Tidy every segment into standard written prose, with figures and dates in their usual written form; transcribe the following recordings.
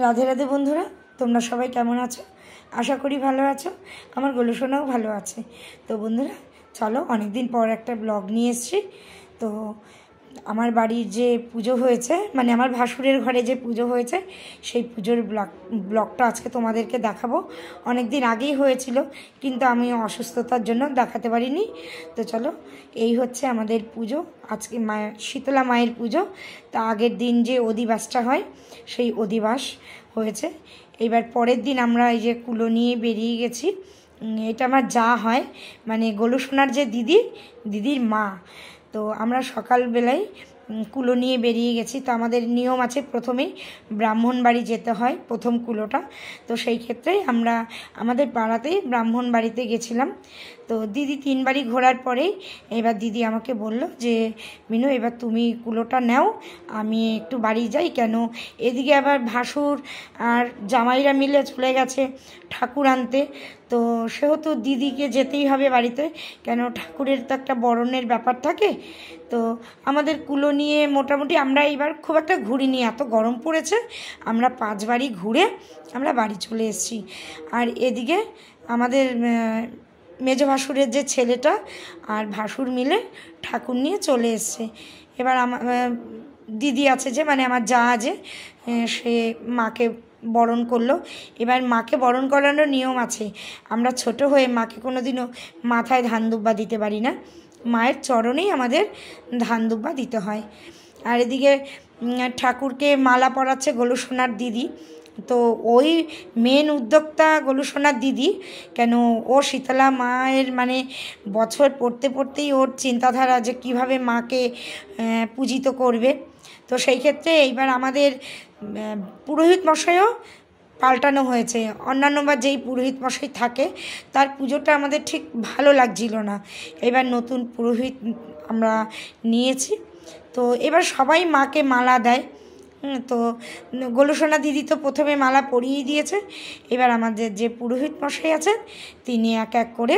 রাধে রাধে বন্ধুরা, তোমরা সবাই কেমন আছো? আশা করি ভালো আছো। আমার গোলুসোনাও ভালো আছে। তো বন্ধুরা চলো, অনেক দিন পর একটা ব্লগ নিয়ে এসেছি। তো আমার বাড়ির যে পুজো হয়েছে, মানে আমার ভাসুরের ঘরে যে পুজো হয়েছে, সেই পুজোর ব্লগটা আজকে তোমাদেরকে দেখাবো। অনেক দিন আগেই হয়েছিল, কিন্তু আমি অসুস্থতার জন্য দেখাতে পারিনি। তো চলো, এই হচ্ছে আমাদের পুজো। আজকে শীতলা মায়ের পুজো। তা আগের দিন যে অধিবাসটা হয়, সেই অধিবাস হয়েছে। এবার পরের দিন আমরা এই যে কুলো নিয়ে বেরিয়ে গেছি। এটা আমার যা হয়, মানে গোলুসোনার যে দিদির মা। তো আমরা সকালবেলায় কুলো নিয়ে বেরিয়ে গেছি। তো আমাদের নিয়ম আছে, প্রথমেই ব্রাহ্মণ বাড়ি যেতে হয়, প্রথম কুলোটা। তো সেই ক্ষেত্রেই আমরা আমাদের পাড়াতেই ব্রাহ্মণ বাড়িতে গেছিলাম। তো দিদি 3 বাড়ি ঘোরার পরেই এবার দিদি আমাকে বলল যে মিনু, এবার তুমি কুলোটা নাও, আমি একটু বাড়ি যাই। কেন এদিকে আবার ভাসুর আর জামাইরা মিলে চলে গেছে ঠাকুর আনতে। তো সেহেতু দিদিকে যেতেই হবে বাড়িতে, কেন ঠাকুরের তো একটা বরণের ব্যাপার থাকে। তো আমাদের কুলো নিয়ে মোটামুটি আমরা এইবার খুব একটা ঘুরিনি, এত গরম পড়েছে। আমরা 5 বাড়ি ঘুরে আমরা বাড়ি চলে এসেছি। আর এদিকে আমাদের মেজ ভাসুরের যে ছেলেটা আর ভাসুর মিলে ঠাকুর নিয়ে চলে এসছে। এবার আমার দিদি আছে যে, মানে আমার যা যে, সে মাকে বরণ করলো। এবার মাকে বরণ করানোর নিয়ম আছে। আমরা ছোট হয়ে মাকে কোনোদিনও মাথায় ধান দুব্বা দিতে পারি না, মায়ের চরণেই আমাদের ধান দুব্বা দিতে হয়। আর এদিকে ঠাকুরকে মালা পরাচ্ছে গোলুসোনার দিদি। তো ওই মেন উদ্যোক্তা গোলুসোনার দিদি। কেন ও শীতলা মায়ের মানে বছর পড়তে পড়তেই ওর চিন্তাধারা যে কিভাবে মাকে পূজিত করবে। তো সেই ক্ষেত্রে এইবার আমাদের পুরোহিত মশাইও পাল্টানো হয়েছে। অন্যান্যবার যেই পুরোহিত মশাই থাকে, তার পুজোটা আমাদের ঠিক ভালো লাগছিল না। এবার নতুন পুরোহিত আমরা নিয়েছি। তো এবার সবাই মাকে মালা দেয়। তো গোলুসোনা দিদি তো প্রথমে মালা পরিয়ে দিয়েছে। এবার আমাদের যে পুরোহিত মশাই আছেন, তিনি এক এক করে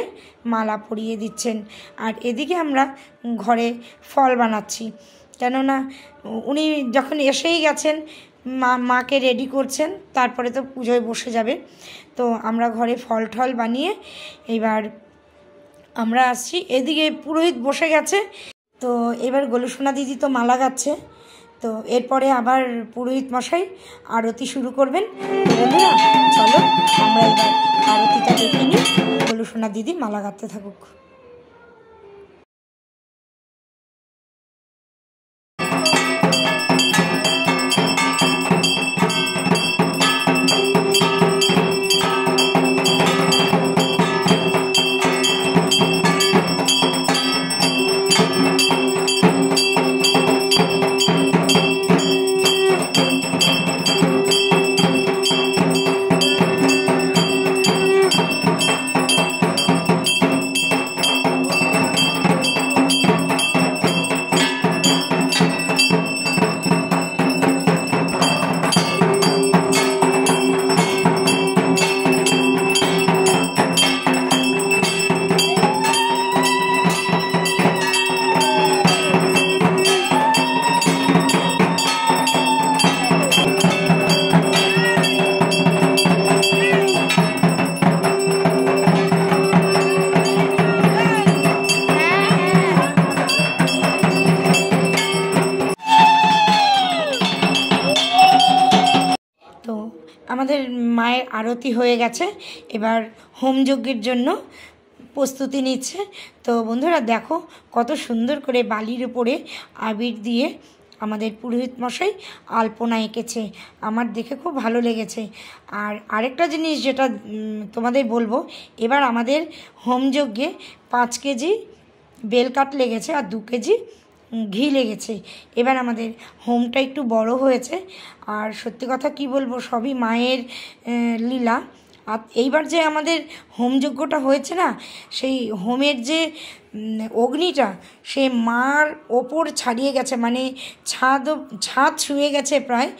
মালা পরিয়ে দিচ্ছেন। আর এদিকে আমরা ঘরে ফল বানাচ্ছি, কেননা উনি যখন এসেই গেছেন, মাকে রেডি করছেন, তারপরে তো পুজোয় বসে যাবে। তো আমরা ঘরে ফল টল বানিয়ে এবার আমরা আসছি। এদিকে পুরোহিত বসে গেছে। তো এবার গোলুসোনা দিদি তো মালা গাচ্ছে। তো এরপরে আবার পুরোহিত মশাই আরতি শুরু করবেন। বন্ধুরা চলো, আমরা এবার আরতিটা দেখে নিই। গোলুসোনা দিদি মালা গাঁথতে থাকুক। আমাদের মায়ের আরতি হয়ে গেছে। এবার হোমযজ্ঞের জন্য প্রস্তুতি নিচ্ছে। তো বন্ধুরা দেখো, কত সুন্দর করে বালির উপরে আবির দিয়ে আমাদের পুরোহিত মশাই আলপনা এঁকেছে। আমার দেখে খুব ভালো লেগেছে। আর আরেকটা জিনিস যেটা তোমাদের বলবো, এবার আমাদের হোমযজ্ঞে 5 কেজি বেলকাঠ লেগেছে আর 2 কেজি ঘি লেগেছে। এবার আমাদের হোমটা একটু বড় হয়েছে। আর সত্যি কথা কি বলবো, সবই মায়ের লীলা। আর এইবার যে আমাদের হোমযজ্ঞটা হয়েছে না, সেই হোমের যে অগ্নিটা, সে মার ওপর ছাড়িয়ে গেছে, মানে ছাদ ছুঁয়ে গেছে প্রায়।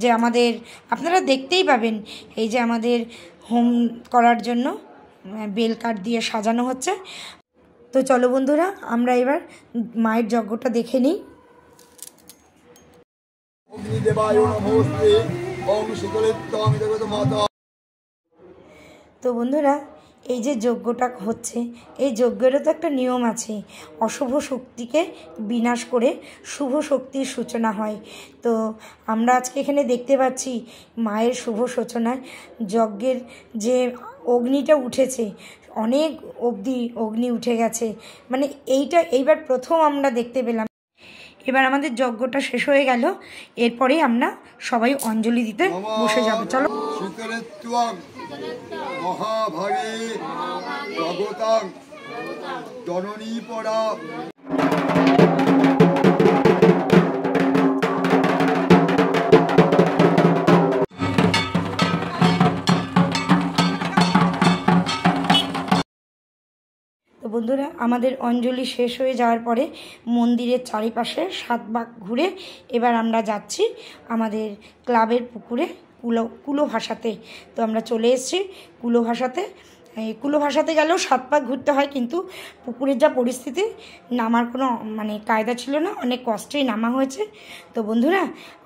যে আমাদের আপনারা দেখতেই পাবেন, এই যে আমাদের হোম করার জন্য বেলকাঠ দিয়ে সাজানো হচ্ছে। তো চলো বন্ধুরা, আমরা এবার মায়ের যজ্ঞটা দেখে নিই। অগ্নিদেবায় নমস্তে ওম শীতলিত্তং জগৎ মাতা। তো বন্ধুরা, এই যে যজ্ঞটা হচ্ছে, এই যজ্ঞেরও তো একটা নিয়ম আছে। অশুভ শক্তিকে বিনাশ করে শুভ শক্তির সূচনা হয়। তো আমরা আজকে এখানে দেখতে পাচ্ছি মায়ের শুভ সূচনায় যজ্ঞের যে অগ্নিটা উঠেছে, অনেক অবধি অগ্নি উঠে গেছে। মানে এইবার প্রথম আমরা দেখতে পেলাম। এবার আমাদের যজ্ঞটা শেষ হয়ে গেল, এরপরেই আমরা সবাই অঞ্জলি দিতে বসে যাব। চলো। শীতলিত্বং মহাভাগে জগতাং জননী পরা। তো বন্ধুরা, আমাদের অঞ্জলি শেষ হয়ে যাওয়ার পরে মন্দিরের চারিপাশে 7 বাগ ঘুরে এবার আমরা যাচ্ছি আমাদের ক্লাবের পুকুরে কুলো ভাসাতে। তো আমরা চলে এসেছি কুলো ভাসাতে গেলেও 7 পাক ঘুরতে হয়, কিন্তু পুকুরের যা পরিস্থিতি, নামার কোনো কায়দা ছিল না, অনেক কষ্টেই নামা হয়েছে। তো বন্ধুরা,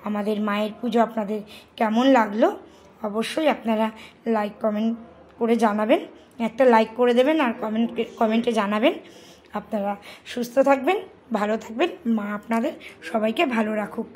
আমাদের মায়ের পুজো আপনাদের কেমন লাগলো অবশ্যই আপনারা লাইক কমেন্ট করে জানাবেন। একটা লাইক করে দেবেন আর কমেন্টে জানাবেন। আপনারা সুস্থ থাকবেন, ভালো থাকবেন, মা আপনাদের সবাইকে ভালো রাখুক।